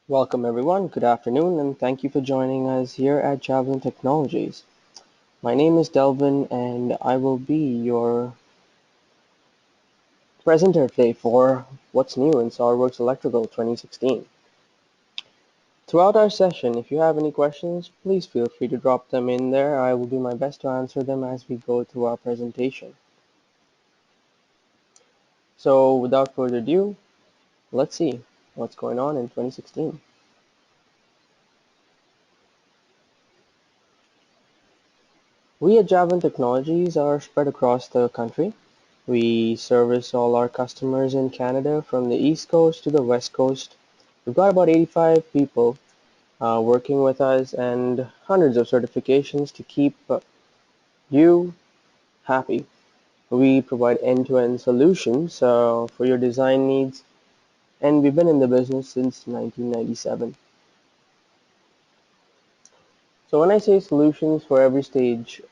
Welcome everyone, good afternoon, and thank you for joining us here at Javelin Technologies. My name is Delvin and I will be your presenter today for What's New in SOLIDWORKS Electrical 2016. Throughout our session, if you have any questions, please feel free to drop them in there. I will do my best to answer them as we go through our presentation. So without further ado, let's see what's going on in 2016. We at Javelin Technologies are spread across the country. We service all our customers in Canada from the East Coast to the West Coast. We've got about 85 people working with us and hundreds of certifications to keep you happy. We provide end-to-end solutions for your design needs, and we've been in the business since 1997. So when I say solutions for every stage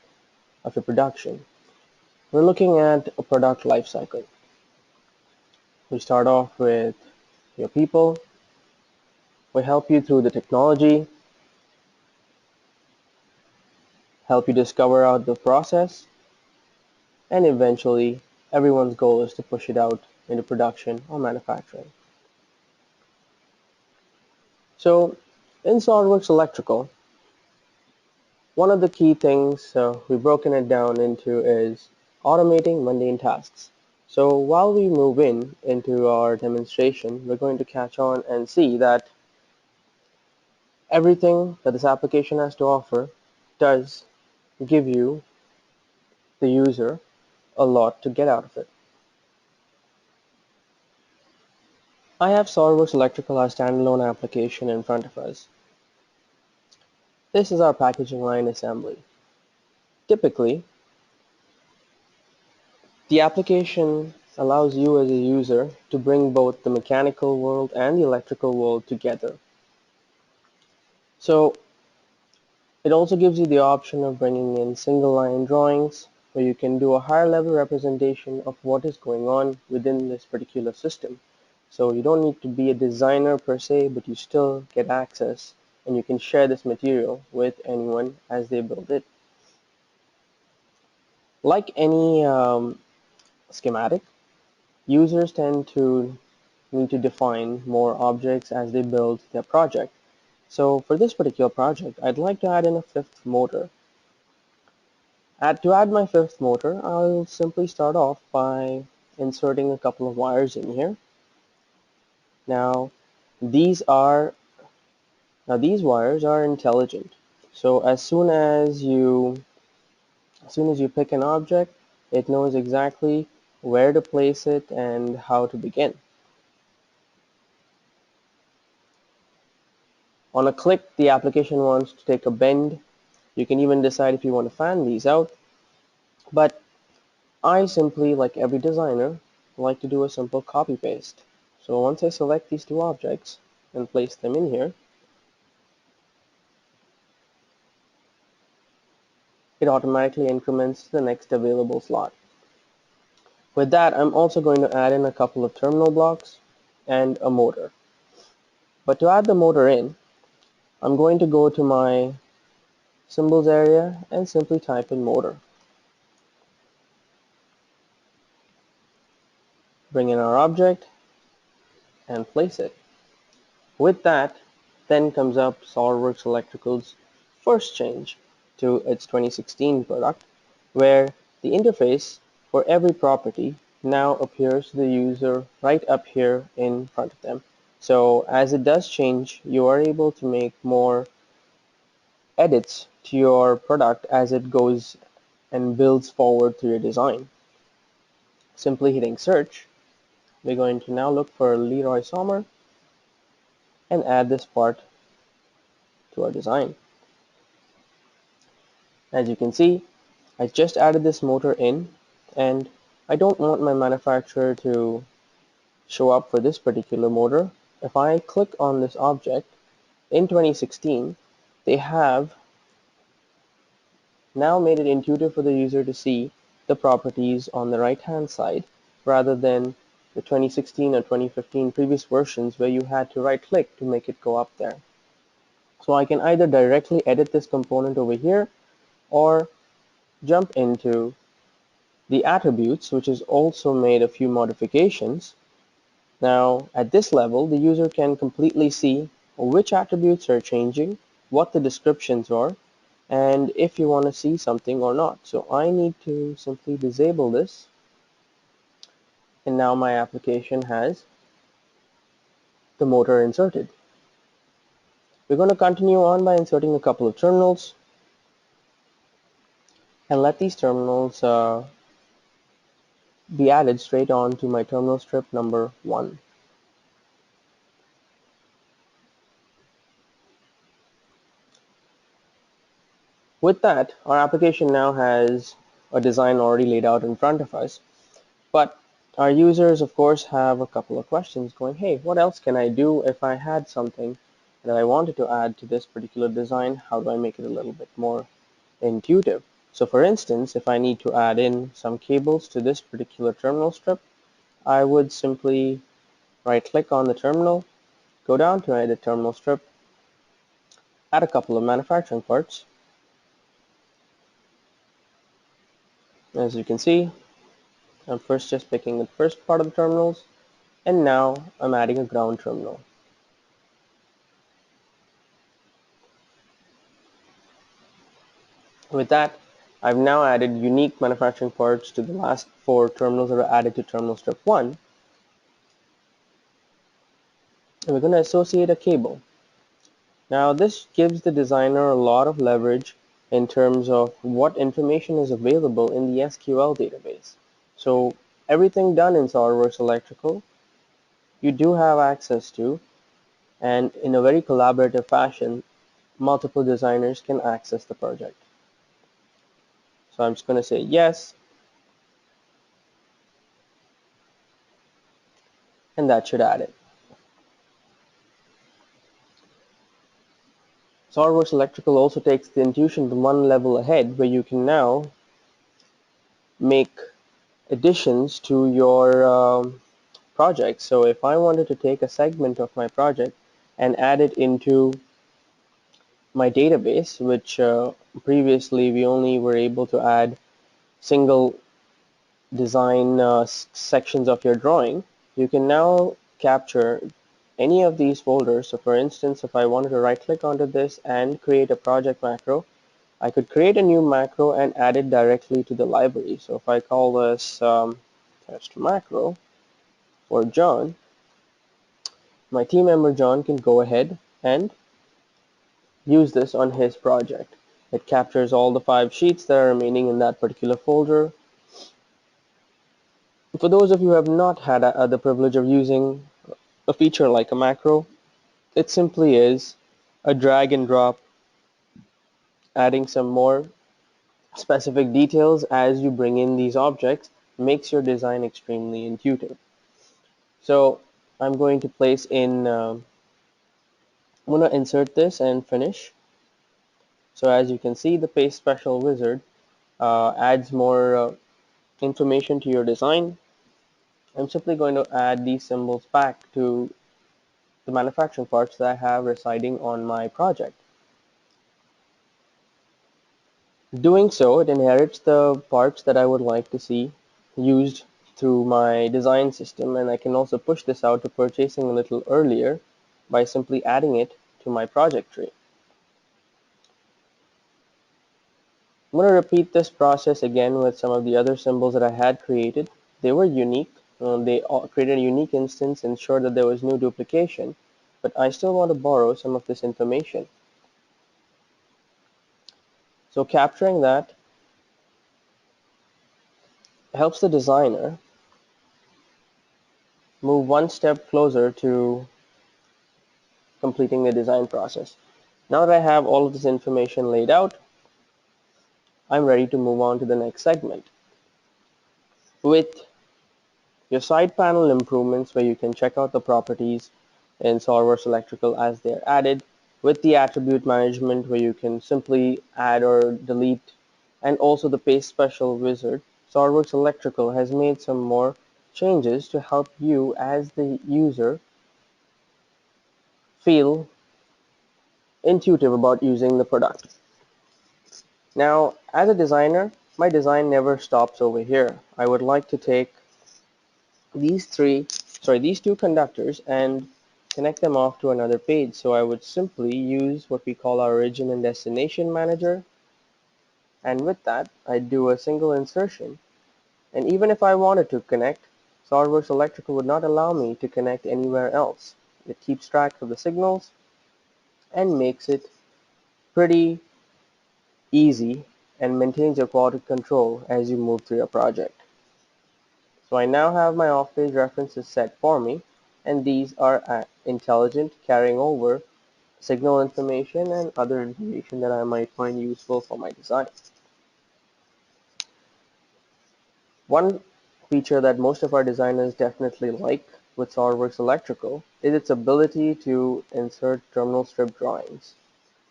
of your production, we're looking at a product lifecycle. We start off with your people. We help you through the technology, help you discover out the process, and eventually everyone's goal is to push it out into production or manufacturing. So in SOLIDWORKS Electrical, one of the key things we've broken it down into is automating mundane tasks. So while we move into our demonstration, we're going to catch on and see that everything that this application has to offer does give you, the user, a lot to get out of it. I have SOLIDWORKS Electrical, our standalone application, in front of us. This is our packaging line assembly. Typically, the application allows you as a user to bring both the mechanical world and the electrical world together. So it also gives you the option of bringing in single line drawings where you can do a higher level representation of what is going on within this particular system. So you don't need to be a designer per se, but you still get access and you can share this material with anyone as they build it. Like any schematic, users tend to need to define more objects as they build their project. So for this particular project, I'd like to add in a fifth motor. To add my fifth motor, I'll simply start off by inserting a couple of wires in here. Now these wires are intelligent. So as soon as you pick an object, it knows exactly where to place it and how to begin. On a click, the application wants to take a bend. You can even decide if you want to fan these out. But I simply, like every designer, like to do a simple copy paste. So once I select these two objects and place them in here, it automatically increments to the next available slot. With that, I'm also going to add in a couple of terminal blocks and a motor. But to add the motor in, I'm going to go to my symbols area and simply type in motor. Bring in our object and place it. With that, then comes up SOLIDWORKS Electrical's first change to its 2016 product, where the interface for every property now appears to the user right up here in front of them. So as it does change, you are able to make more edits to your product as it goes and builds forward through your design. Simply hitting search, we're going to now look for Leroy Sommer and add this part to our design. As you can see, I just added this motor in, and I don't want my manufacturer to show up for this particular motor. If I click on this object, in 2016, they have now made it intuitive for the user to see the properties on the right hand side rather than the 2016 or 2015 previous versions where you had to right click to make it go up there. So I can either directly edit this component over here or jump into the attributes, which has also made a few modifications. Now, at this level, the user can completely see which attributes are changing, what the descriptions are, and if you want to see something or not. So I need to simply disable this, and now my application has the motor inserted. We're going to continue on by inserting a couple of terminals and let these terminals be added straight on to my terminal strip number 1. With that, our application now has a design already laid out in front of us, but our users of course have a couple of questions going, hey, what else can I do if I had something that I wanted to add to this particular design? How do I make it a little bit more intuitive? So for instance, if I need to add in some cables to this particular terminal strip, I would simply right click on the terminal, go down to edit terminal strip, add a couple of manufacturing parts. As you can see, I'm first just picking the first part of the terminals, and now I'm adding a ground terminal. With that, I've now added unique manufacturing parts to the last 4 terminals that are added to terminal strip 1. And we're going to associate a cable. Now this gives the designer a lot of leverage in terms of what information is available in the SQL database. So everything done in SOLIDWORKS Electrical you do have access to, and in a very collaborative fashion, multiple designers can access the project. So I'm just going to say yes, and that should add it. SOLIDWORKS Electrical also takes the intuition to one level ahead, where you can now make additions to your project. So if I wanted to take a segment of my project and add it into my database, which previously we only were able to add single design sections of your drawing, you can now capture any of these folders. So for instance, if I wanted to right click onto this and create a project macro, I could create a new macro and add it directly to the library. So if I call this test macro for John, my team member John can go ahead and use this on his project. It captures all the 5 sheets that are remaining in that particular folder. For those of you who have not had the privilege of using a feature like a macro, it simply is a drag and drop, adding some more specific details as you bring in these objects makes your design extremely intuitive. So I'm going to place in, I'm going to insert this and finish. So as you can see, the paste special wizard adds more information to your design. I'm simply going to add these symbols back to the manufacturing parts that I have residing on my project. Doing so, it inherits the parts that I would like to see used through my design system, and I can also push this out to purchasing a little earlier by simply adding it to my project tree. I'm going to repeat this process again with some of the other symbols that I had created. They were unique. They created a unique instance, ensured that there was no duplication, but I still want to borrow some of this information. So capturing that helps the designer move one step closer to completing the design process. Now that I have all of this information laid out, I'm ready to move on to the next segment. With your side panel improvements, where you can check out the properties in SOLIDWORKS Electrical as they're added, with the attribute management, where you can simply add or delete, and also the paste special wizard, SOLIDWORKS Electrical has made some more changes to help you as the user feel intuitive about using the product. Now, as a designer, my design never stops over here. I would like to take these two conductors and connect them off to another page. So I would simply use what we call our origin and destination manager. And with that, I'd do a single insertion. And even if I wanted to connect, SOLIDWORKS Electrical would not allow me to connect anywhere else. It keeps track of the signals and makes it pretty easy and maintains your quality control as you move through your project. So I now have my off-page references set for me, and these are intelligent, carrying over signal information and other information that I might find useful for my design. One feature that most of our designers definitely like with SOLIDWORKS Electrical is its ability to insert terminal strip drawings.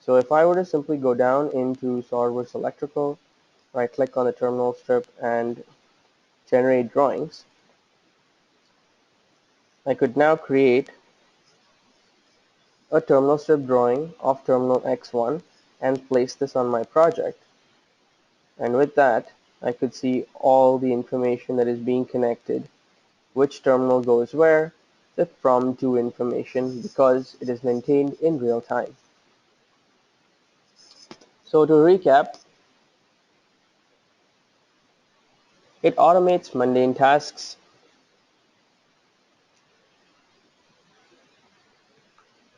So if I were to simply go down into SOLIDWORKS Electrical, right-click on the terminal strip and generate drawings, I could now create a terminal strip drawing of terminal X1 and place this on my project. And with that, I could see all the information that is being connected, which terminal goes where, the from to information, because it is maintained in real time. So to recap, it automates mundane tasks.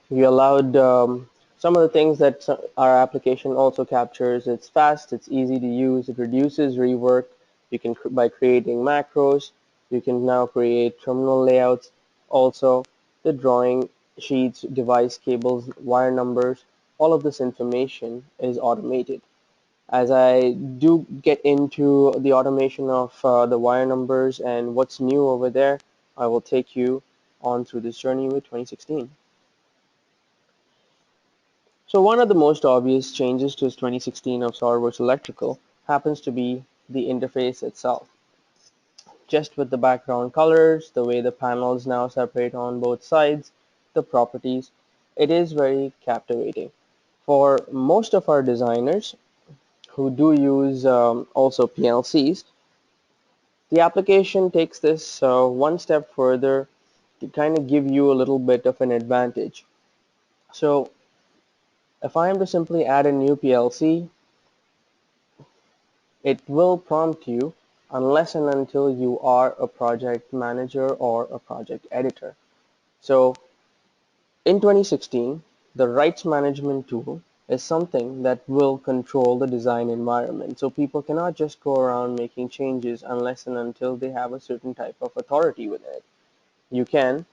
You allowed some of the things that our application also captures. It's fast, it's easy to use, it reduces rework. You can, by creating macros, you can now create terminal layouts. Also, the drawing sheets, device cables, wire numbers, all of this information is automated. As I do get into the automation of the wire numbers and what's new over there, I will take you on through this journey with 2016. So one of the most obvious changes to 2016 of SOLIDWORKS Electrical happens to be the interface itself. Just with the background colors, the way the panels now separate on both sides, the properties, it is very captivating. For most of our designers who do use also PLCs, the application takes this one step further to kind of give you a little bit of an advantage. So if I am to simply add a new PLC, it will prompt you unless and until you are a project manager or a project editor. So in 2016, the rights management tool is something that will control the design environment. So people cannot just go around making changes unless and until they have a certain type of authority with it. You can,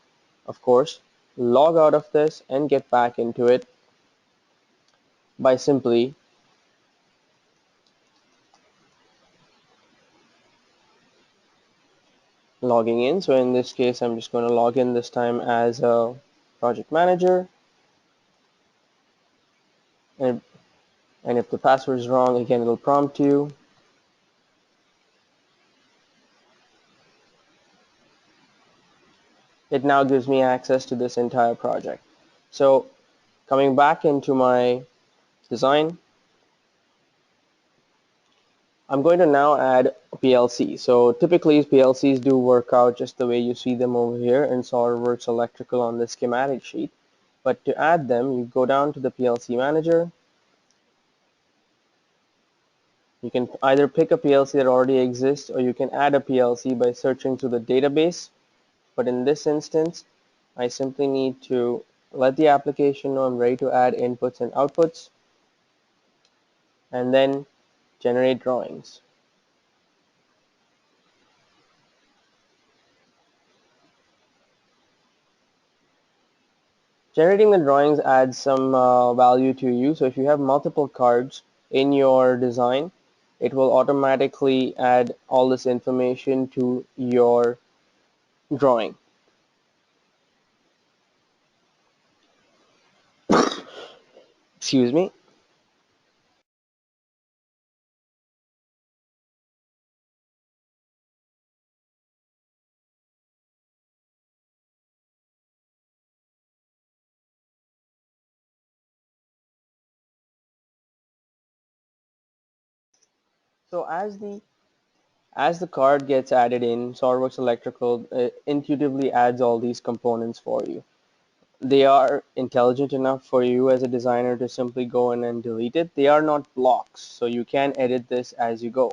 of course, log out of this and get back into it by simply logging in. So in this case, I'm just going to log in this time as a project manager. And if the password is wrong, again, it'll prompt you. It now gives me access to this entire project. So coming back into my design, I'm going to now add a PLC. So typically PLCs do work out just the way you see them over here in SOLIDWORKS Electrical on the schematic sheet. But to add them, you go down to the PLC manager. You can either pick a PLC that already exists, or you can add a PLC by searching through the database. But in this instance, I simply need to let the application know I'm ready to add inputs and outputs, and then generate drawings. Generating the drawings adds some value to you. So if you have multiple cards in your design, it will automatically add all this information to your drawing. Excuse me. So as the card gets added in, SOLIDWORKS Electrical intuitively adds all these components for you. They are intelligent enough for you as a designer to simply go in and delete it. They are not blocks, so you can edit this as you go.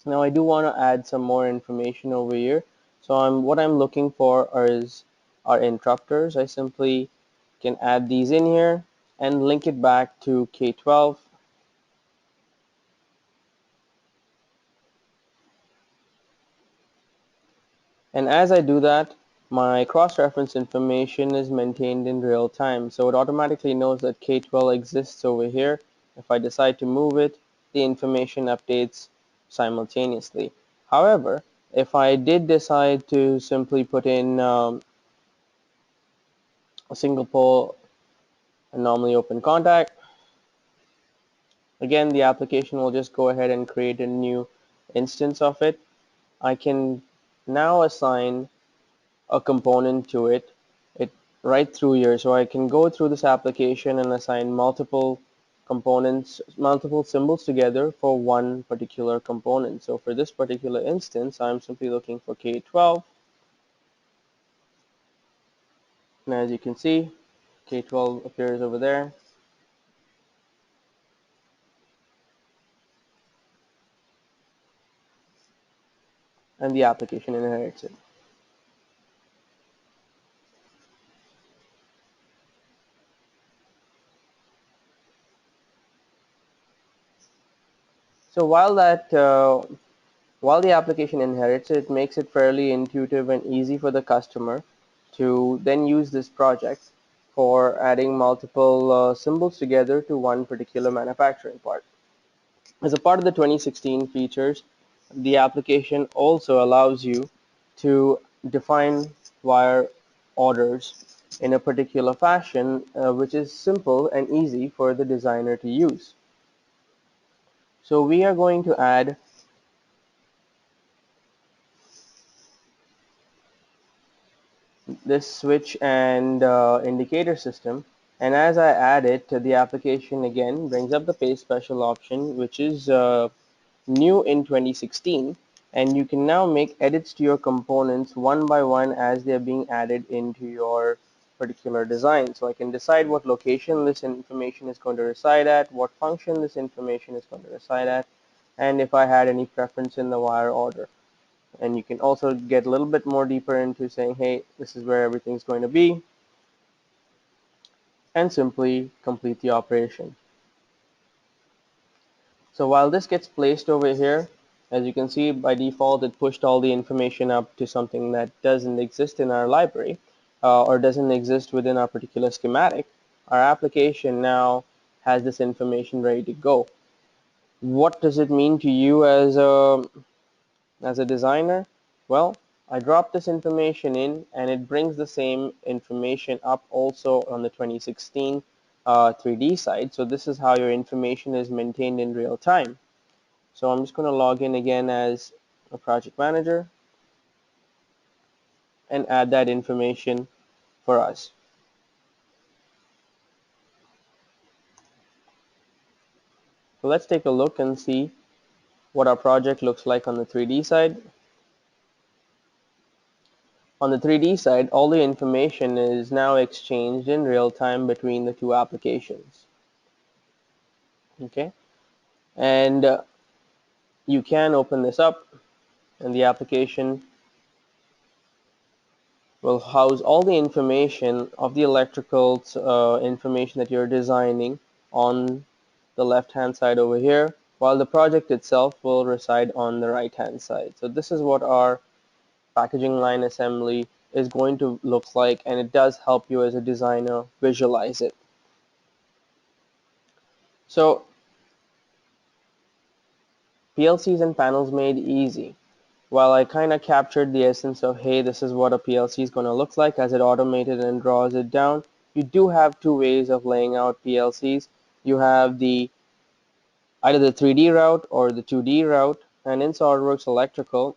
Now I do want to add some more information over here. So what I'm looking for is our interrupters. I simply can add these in here and link it back to K12. And as I do that, my cross-reference information is maintained in real time. So it automatically knows that K12 exists over here. If I decide to move it, the information updates simultaneously. However, if I did decide to simply put in a single pole anomaly open contact, again, the application will just go ahead and create a new instance of it. I can now assign a component to it right through here. So I can go through this application and assign multiple components, multiple symbols together for one particular component. So for this particular instance, I'm simply looking for K12. And as you can see, K12 appears over there. And the application inherits it. So while the application inherits it, makes it fairly intuitive and easy for the customer to then use this project for adding multiple symbols together to one particular manufacturing part. As a part of the 2016 features, the application also allows you to define wire orders in a particular fashion, which is simple and easy for the designer to use. So we are going to add this switch and indicator system, and as I add it, the application again brings up the paste special option, which is new in 2016, and you can now make edits to your components one by one as they're being added into your particular design. So I can decide what location this information is going to reside at, what function this information is going to reside at, and if I had any preference in the wire order. And you can also get a little bit more deeper into saying, hey, this is where everything's going to be, and simply complete the operation. So while this gets placed over here, as you can see, by default it pushed all the information up to something that doesn't exist in our library, or doesn't exist within our particular schematic. Our application now has this information ready to go. What does it mean to you as a designer? Well, I drop this information in and it brings the same information up also on the 2016 3D side. So this is how your information is maintained in real time. So I'm just going to log in again as a project manager and add that information for us. So let's take a look and see what our project looks like on the 3D side. On the 3D side, all the information is now exchanged in real time between the two applications. Okay, and you can open this up, and the application will house all the information of the electrical information that you're designing on the left hand side over here, while the project itself will reside on the right hand side. So this is what our packaging line assembly is going to look like, and it does help you as a designer visualize it. So PLCs and panels made easy. While I kind of captured the essence of, hey, this is what a PLC is going to look like as it automated and draws it down, you do have two ways of laying out PLCs. You have either the 3D route or the 2D route, and in SOLIDWORKS Electrical,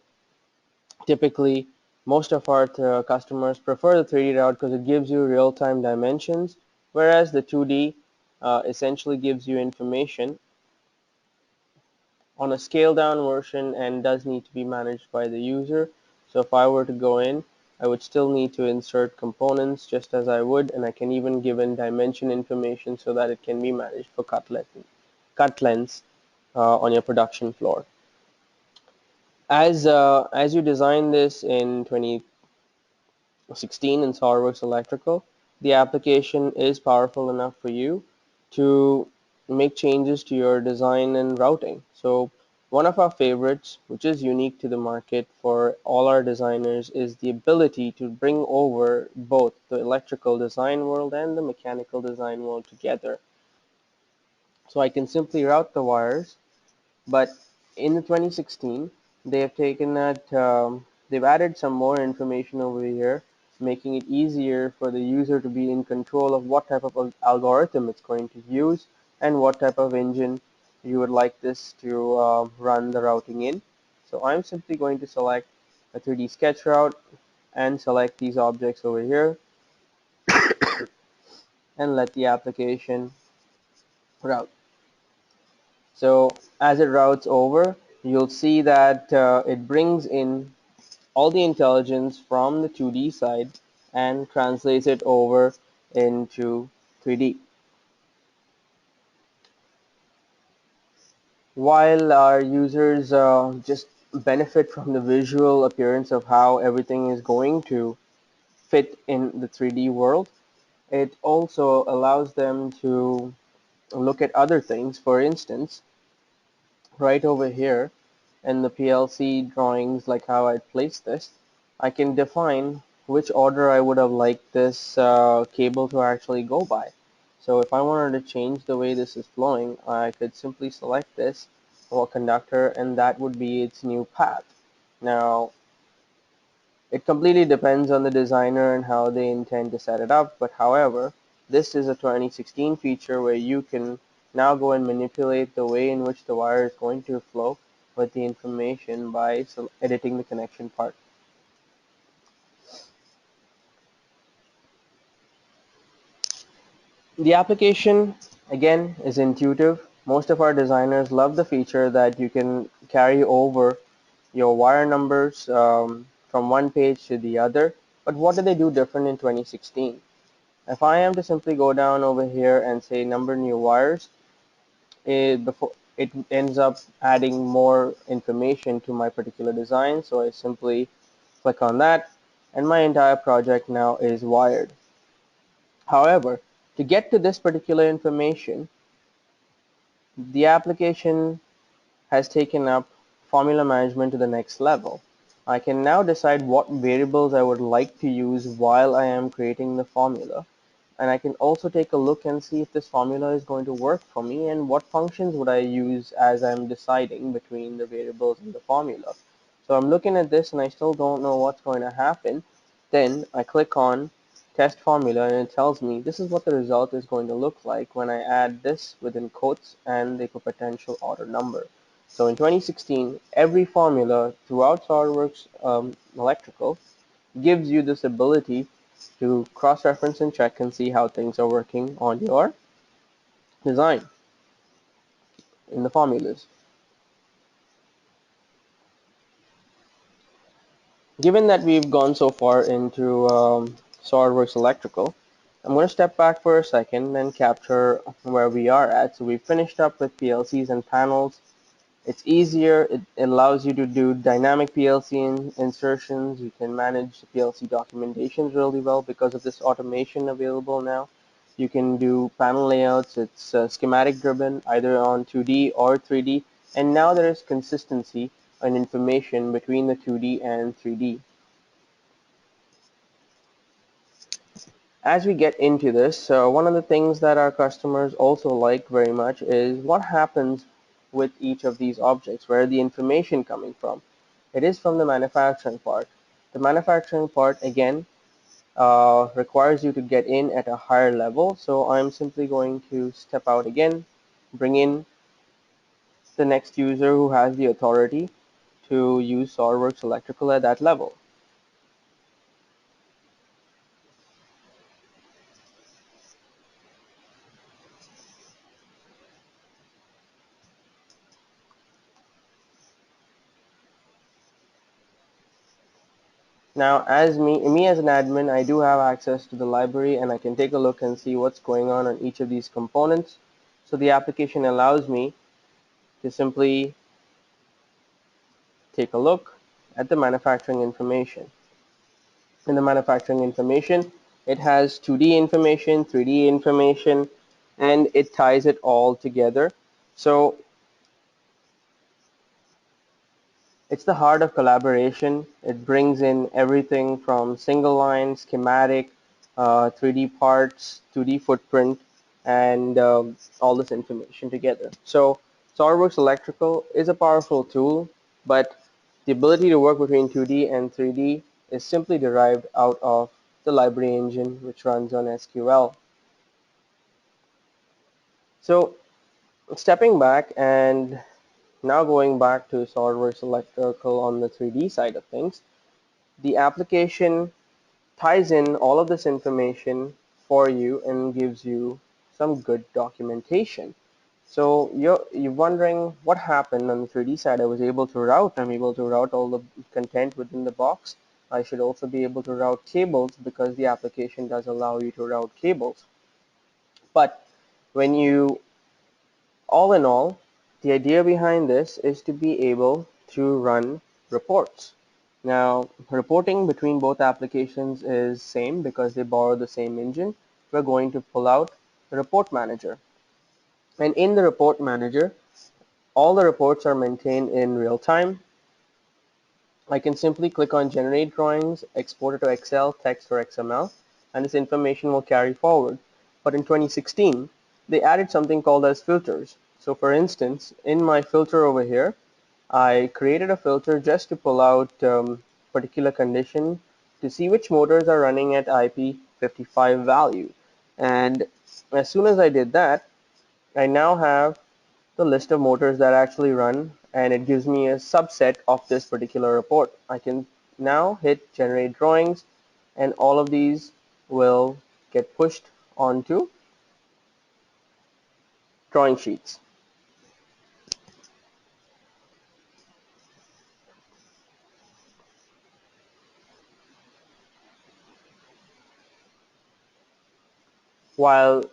typically most of our customers prefer the 3D route because it gives you real-time dimensions, whereas the 2D essentially gives you information on a scaled down version and does need to be managed by the user. So if I were to go in, I would still need to insert components just as I would, and I can even give in dimension information so that it can be managed for cut lengths on your production floor. As you design this in 2016 in SOLIDWORKS Electrical, the application is powerful enough for you to make changes to your design and routing. So one of our favorites, which is unique to the market for all our designers, is the ability to bring over both the electrical design world and the mechanical design world together. So I can simply route the wires, but in the 2016, they have taken that, they've added some more information over here, making it easier for the user to be in control of what type of algorithm it's going to use and what type of engine you would like this to run the routing in. So I'm simply going to select a 3D sketch route and select these objects over here and let the application route. So as it routes over, you'll see that it brings in all the intelligence from the 2D side and translates it over into 3D. While our users just benefit from the visual appearance of how everything is going to fit in the 3D world, it also allows them to look at other things. For instance, right over here in the PLC drawings, like how I placed this, I can define which order I would have liked this cable to actually go by. So if I wanted to change the way this is flowing, I could simply select this or conductor, and that would be its new path. Now, it completely depends on the designer and how they intend to set it up, but however, this is a 2016 feature where you can now go and manipulate the way in which the wire is going to flow with the information by editing the connection part. The application, again, is intuitive. Most of our designers love the feature that you can carry over your wire numbers from one page to the other. But what did they do different in 2016? If I am to simply go down over here and say number new wires, it ends up adding more information to my particular design. So I simply click on that, and my entire project now is wired. However, to get to this particular information, the application has taken up formula management to the next level. I can now decide what variables I would like to use while I am creating the formula. And I can also take a look and see if this formula is going to work for me and what functions would I use as I'm deciding between the variables in the formula. So I'm looking at this and I still don't know what's going to happen. Then I click on test formula and it tells me this is what the result is going to look like when I add this within quotes and the potential order number. So in 2016, every formula throughout SOLIDWORKS Electrical gives you this ability to cross-reference and check and see how things are working on your design in the formulas. Given that we've gone so far into SOLIDWORKS Electrical, I'm going to step back for a second and capture where we are at. So we've finished up with PLCs and panels. It's easier. It allows you to do dynamic PLC insertions. You can manage the PLC documentations really well because of this automation available now. You can do panel layouts. It's schematic driven, either on 2D or 3D. And now there is consistency and information between the 2D and 3D. As we get into this, one of the things that our customers also like very much is what happens with each of these objects, where the information coming from. It is from the manufacturing part. The manufacturing part, again, requires you to get in at a higher level, so I'm simply going to step out again, bring in the next user who has the authority to use SOLIDWORKS Electrical at that level. Now, as me as an admin, I do have access to the library and I can take a look and see what's going on each of these components. So the application allows me to simply take a look at the manufacturing information. In the manufacturing information, it has 2D information, 3D information, and it ties it all together. So it's the heart of collaboration. It brings in everything from single line, schematic, 3D parts, 2D footprint, and all this information together. So SOLIDWORKS Electrical is a powerful tool, but the ability to work between 2D and 3D is simply derived out of the library engine, which runs on SQL. So stepping back and now going back to SOLIDWORKS Electrical on the 3D side of things, the application ties in all of this information for you and gives you some good documentation. So you're wondering what happened on the 3D side. I was able to route. I'm able to route all the content within the box. I should also be able to route cables because the application does allow you to route cables. But when you, all in all, the idea behind this is to be able to run reports. Now, reporting between both applications is same because they borrow the same engine. We're going to pull out the report manager. And in the report manager, all the reports are maintained in real time. I can simply click on generate drawings, export it to Excel, text, or XML, and this information will carry forward. But in 2016, they added something called as filters. So for instance, in my filter over here, I created a filter just to pull out particular condition to see which motors are running at IP55 value. And as soon as I did that, I now have the list of motors that actually run, and it gives me a subset of this particular report. I can now hit generate drawings, and all of these will get pushed onto drawing sheets. While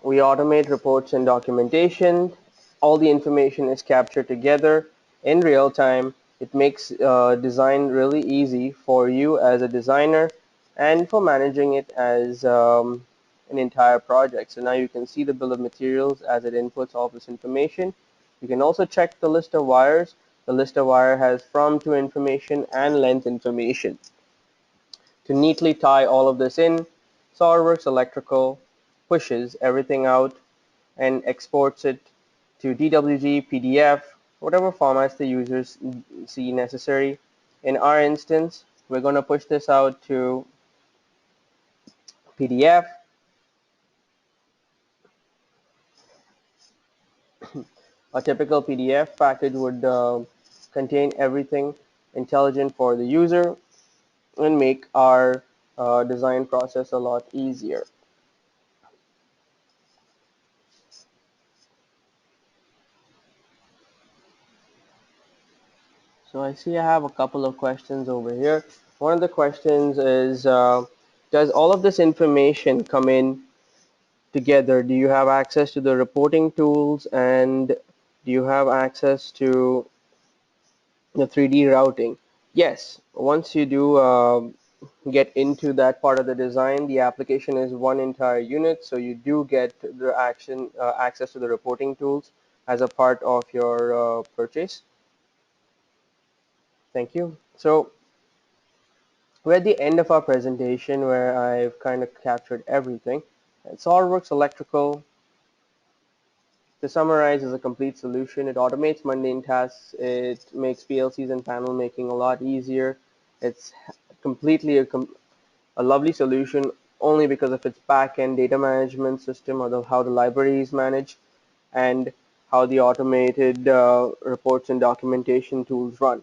we automate reports and documentation, all the information is captured together in real time. It makes design really easy for you as a designer and for managing it as an entire project. So now you can see the bill of materials as it inputs all this information. You can also check the list of wires. The list of wire has from to information and length information. To neatly tie all of this in, SOLIDWORKS Electrical pushes everything out and exports it to DWG, PDF, whatever formats the users see necessary. In our instance, we're going to push this out to PDF. A typical PDF package would contain everything intelligent for the user and make our design process a lot easier. So I see I have a couple of questions over here. One of the questions is, does all of this information come in together? Do you have access to the reporting tools, and do you have access to the 3D routing? Yes, once you do get into that part of the design, the application is one entire unit, so you do get the access to the reporting tools as a part of your purchase. Thank you. So we're at the end of our presentation where I've kind of captured everything. And SOLIDWORKS Electrical, to summarize, is a complete solution. It automates mundane tasks. It makes PLCs and panel making a lot easier. It's completely a lovely solution only because of its back-end data management system, or how the library is managed and how the automated reports and documentation tools run.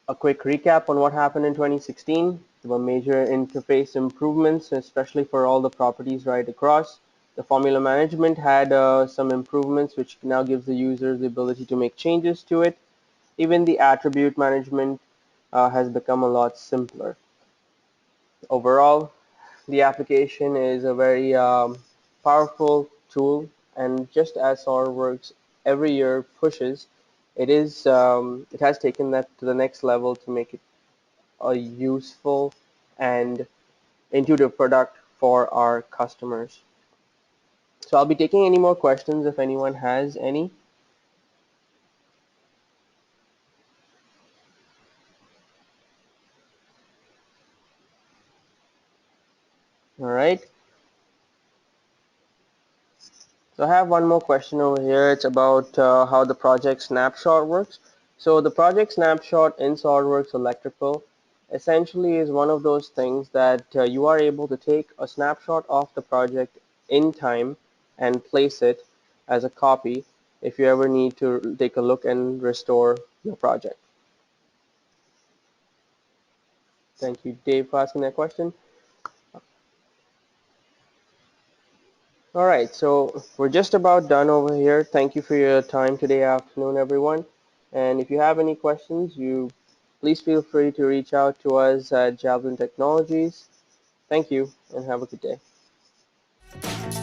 A quick recap on what happened in 2016. There were major interface improvements, especially for all the properties right across. The formula management had some improvements, which now gives the users the ability to make changes to it. Even the attribute management has become a lot simpler. Overall, the application is a very powerful tool, and just as SOLIDWORKS every year pushes, it has taken that to the next level to make it a useful and intuitive product for our customers. So I'll be taking any more questions if anyone has any. All right. So I have one more question over here. It's about how the project snapshot works. So the project snapshot in SOLIDWORKS Electrical essentially is one of those things that you are able to take a snapshot of the project in time and place it as a copy if you ever need to take a look and restore your project. Thank you, Dave, for asking that question. All right, so we're just about done over here. Thank you for your time today afternoon, everyone. And if you have any questions, you please feel free to reach out to us at Javelin Technologies. Thank you, and have a good day.